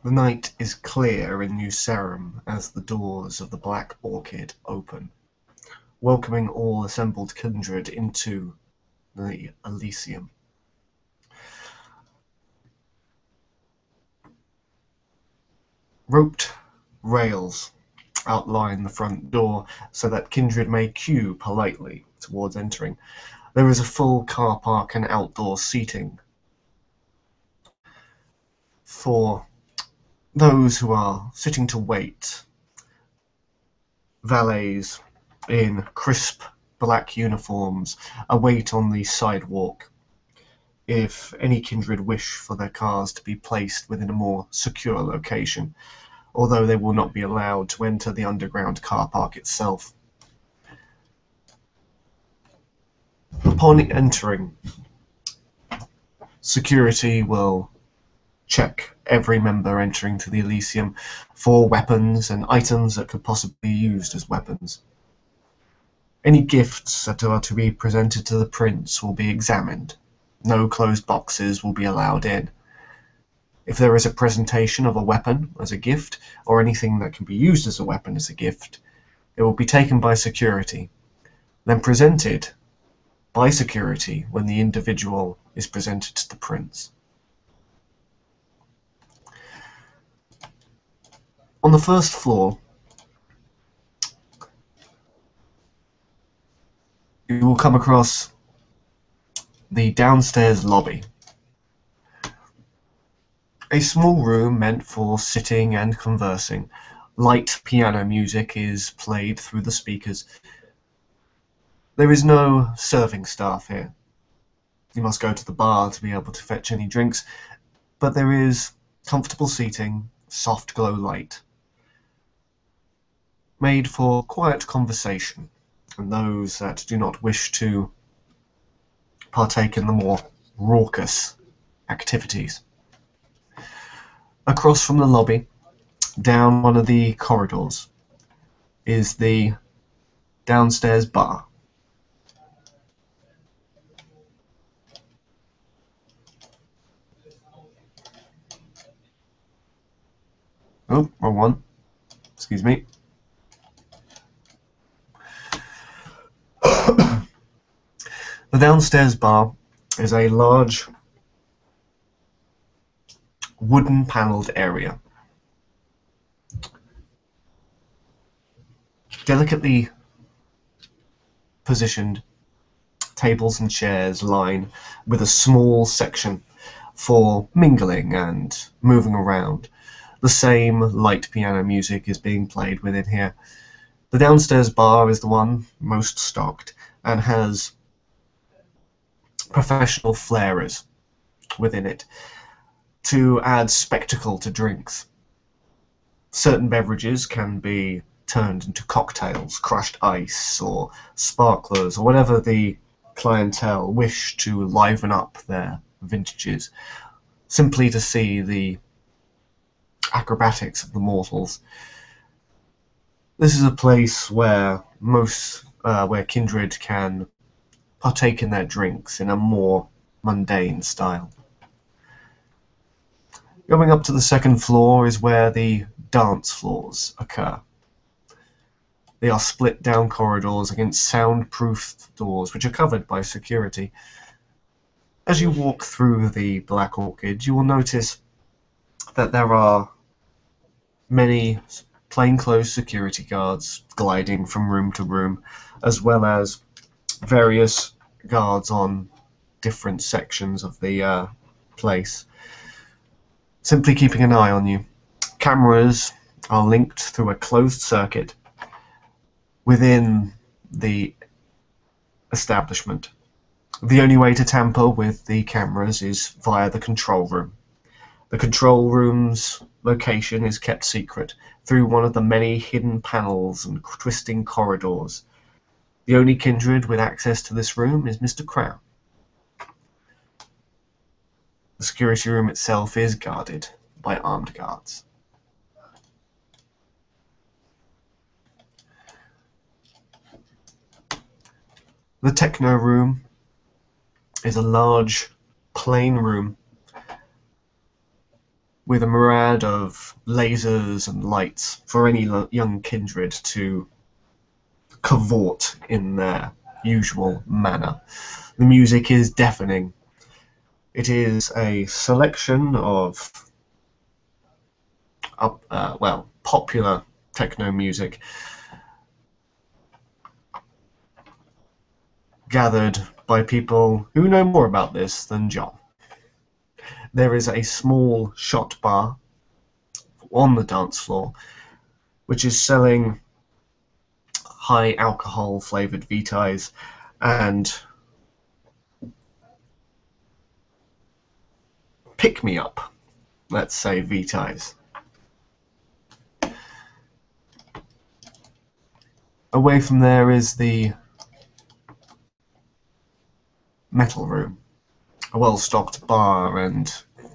The night is clear in Elysium as the doors of the Black Orchid open, welcoming all assembled kindred into the Elysium. Roped rails outline the front door so that kindred may queue politely towards entering. There is a full car park and outdoor seating for those who are sitting to wait. Valets in crisp black uniforms await on the sidewalk if any kindred wish for their cars to be placed within a more secure location, although they will not be allowed to enter the underground car park itself. Upon entering, security will check every member entering to the Elysium for weapons and items that could possibly be used as weapons. Any gifts that are to be presented to the prince will be examined. No closed boxes will be allowed in. If there is a presentation of a weapon as a gift, or anything that can be used as a weapon as a gift, it will be taken by security, then presented by security when the individual is presented to the prince. On the first floor, you will come across the downstairs lobby. A small room meant for sitting and conversing. Light piano music is played through the speakers. There is no serving staff here. You must go to the bar to be able to fetch any drinks, but there is comfortable seating, soft glow light, made for quiet conversation, and those that do not wish to partake in the more raucous activities. Across from the lobby, down one of the corridors, is the downstairs bar. Oh, wrong one. Excuse me. The downstairs bar is a large wooden panelled area. Delicately positioned tables and chairs line with a small section for mingling and moving around. The same light piano music is being played within here. The downstairs bar is the one most stocked and has professional flairers within it to add spectacle to drinks. Certain beverages can be turned into cocktails, crushed ice, or sparklers, or whatever the clientele wish to liven up their vintages, simply to see the acrobatics of the mortals. This is a place where where kindred can partake in their drinks in a more mundane style. Going up to the second floor is where the dance floors occur. They are split down corridors against soundproof doors, which are covered by security. As you walk through the Black Orchid, you will notice that there are many plainclothes security guards gliding from room to room, as well as various guards on different sections of the place, simply keeping an eye on you. Cameras are linked through a closed circuit within the establishment. The only way to tamper with the cameras is via the control room. The control room's location is kept secret through one of the many hidden panels and twisting corridors. The only kindred with access to this room is Mr. Crown. The security room itself is guarded by armed guards. The techno room is a large, plain room with a myriad of lasers and lights for any young kindred to cavort in their usual manner. The music is deafening. It is a selection of popular techno music gathered by people who know more about this than John. There is a small shot bar on the dance floor which is selling high alcohol flavored Vitais and pick-me-up, let's say, Vitais. Away from there is the metal room, a well-stocked bar and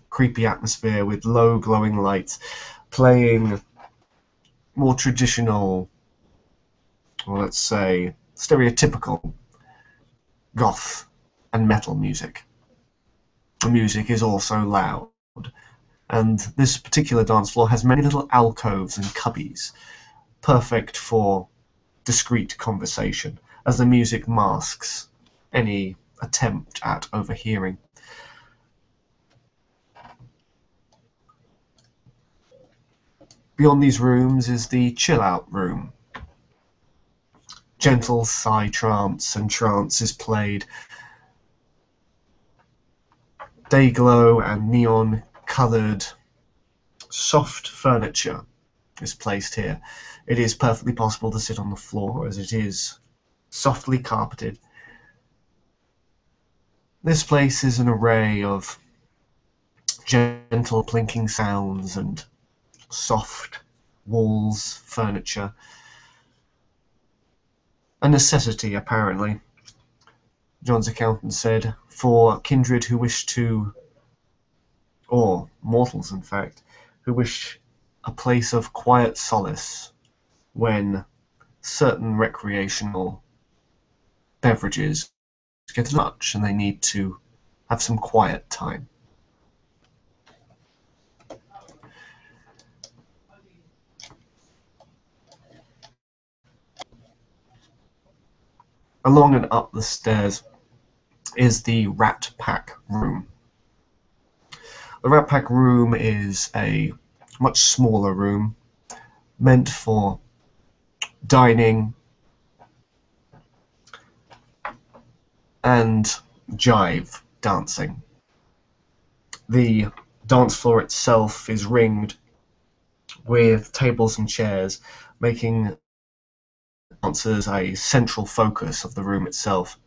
creepy atmosphere with low glowing lights playing more traditional, or let's say stereotypical, goth and metal music. The music is also loud, and this particular dance floor has many little alcoves and cubbies, perfect for discreet conversation, as the music masks any attempt at overhearing. Beyond these rooms is the chill-out room. Gentle psy-trance and trance is played. Day-glow and neon-coloured soft furniture is placed here. It is perfectly possible to sit on the floor, as it is softly carpeted. This place is an array of gentle plinking sounds and soft walls, furniture. A necessity, apparently, John's accountant said, for kindred who wish to, or mortals in fact, who wish a place of quiet solace when certain recreational beverages get much and they need to have some quiet time. Along and up the stairs is the Rat Pack room. The Rat Pack room is a much smaller room meant for dining and jive dancing. The dance floor itself is ringed with tables and chairs, making dancers a central focus of the room itself.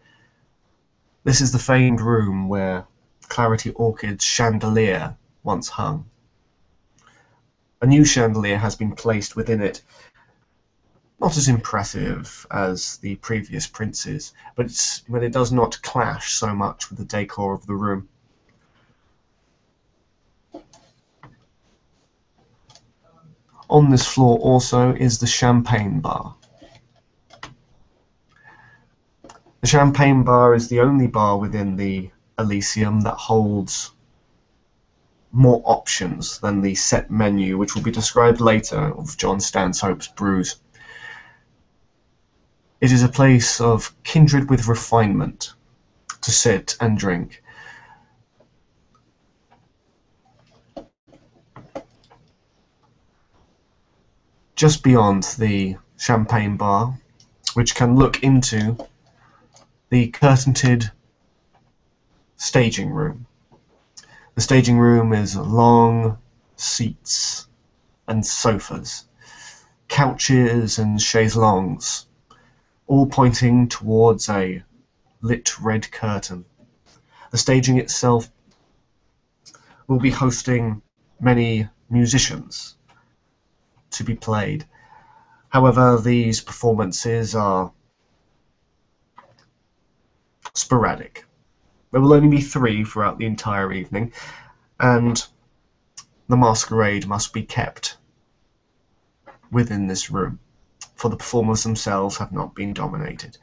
This is the famed room where Clarity Orchid's chandelier once hung. A new chandelier has been placed within it, not as impressive as the previous prince's, but it does not clash so much with the decor of the room. On this floor also is the champagne bar. The champagne bar is the only bar within the Elysium that holds more options than the set menu, which will be described later, of John Stanhope's brews. It is a place of kindred with refinement to sit and drink. Just beyond the champagne bar, which can look into the curtained staging room. The staging room is long seats and sofas, couches and chaiselongs, all pointing towards a lit red curtain. The staging itself will be hosting many musicians to be played. However, these performances are sporadic. There will only be 3 throughout the entire evening, and the masquerade must be kept within this room, for the performers themselves have not been dominated.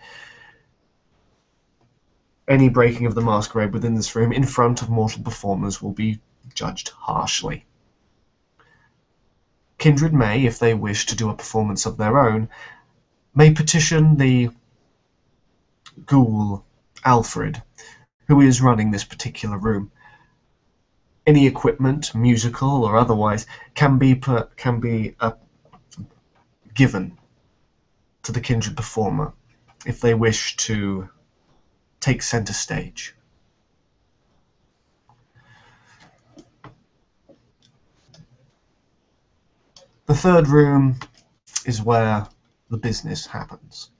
Any breaking of the masquerade within this room in front of mortal performers will be judged harshly. Kindred may, if they wish to do a performance of their own, may petition the ghoul Alfred, who is running this particular room. Any equipment, musical or otherwise, can be given to the kindred performer if they wish to take center stage. The third room is where the business happens.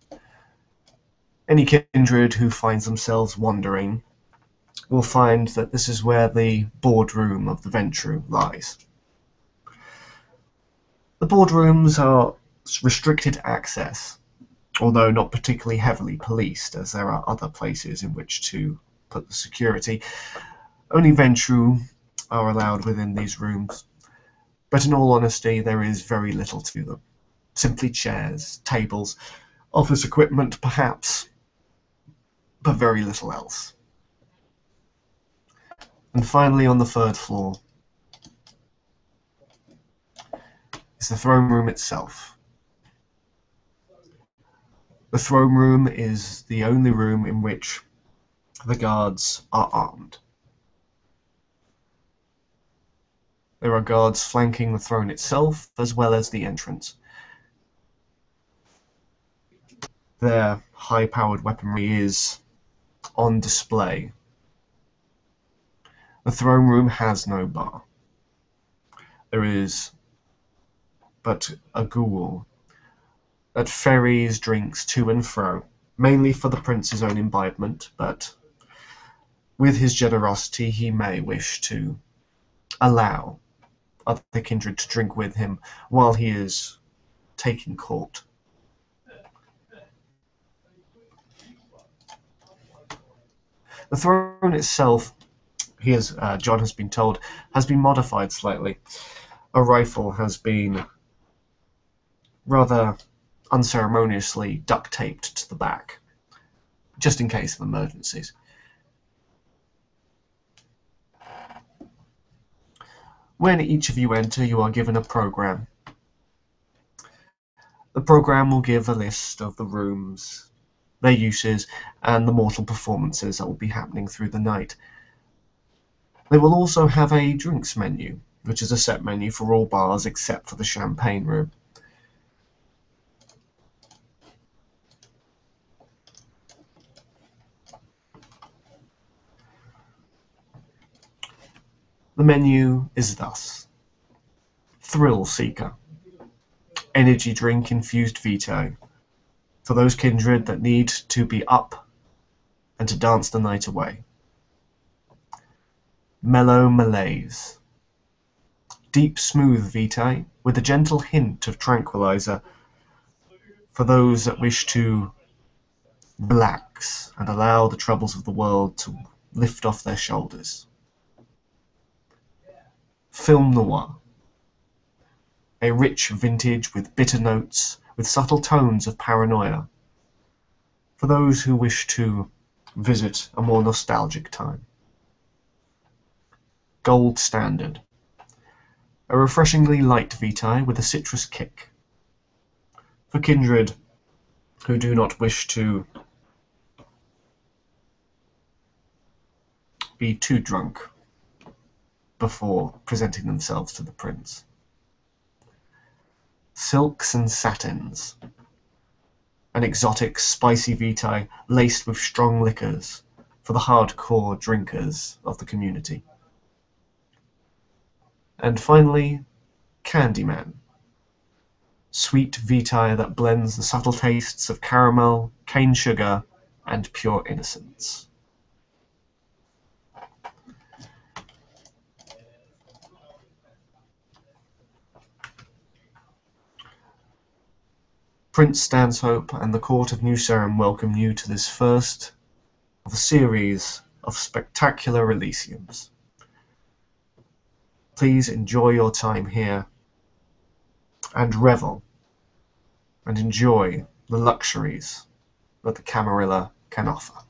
Any kindred who finds themselves wandering will find that this is where the boardroom of the Ventru lies. The boardrooms are restricted access, although not particularly heavily policed, as there are other places in which to put the security. Only Ventru are allowed within these rooms, but in all honesty, there is very little to them. Simply chairs, tables, office equipment perhaps, but very little else. And finally, on the third floor is the throne room itself. The throne room is the only room in which the guards are armed. There are guards flanking the throne itself, as well as the entrance. Their high-powered weaponry is on display. The throne room has no bar. There is but a ghoul that ferries drinks to and fro, mainly for the prince's own imbibement, but with his generosity he may wish to allow other kindred to drink with him while he is taking court. The throne itself, John has been told, has been modified slightly. A rifle has been rather unceremoniously duct-taped to the back, just in case of emergencies. When each of you enter, you are given a program. The program will give a list of the rooms, their uses, and the mortal performances that will be happening through the night. They will also have a drinks menu, which is a set menu for all bars except for the champagne room. The menu is thus: Thrill Seeker, energy drink infused vito, for those kindred that need to be up and to dance the night away. Mellow Malaise, deep smooth vitae with a gentle hint of tranquilizer for those that wish to relax and allow the troubles of the world to lift off their shoulders. Film Noir, a rich vintage with bitter notes, with subtle tones of paranoia, for those who wish to visit a more nostalgic time. Gold Standard, a refreshingly light vitae with a citrus kick, for kindred who do not wish to be too drunk before presenting themselves to the prince. Silks and Satins, an exotic, spicy vitae laced with strong liquors for the hardcore drinkers of the community. And finally, Candyman, sweet vitae that blends the subtle tastes of caramel, cane sugar, and pure innocence. Prince Stanhope and the court of New Sarum welcome you to this first of a series of spectacular Elysiums. Please enjoy your time here and revel and enjoy the luxuries that the Camarilla can offer.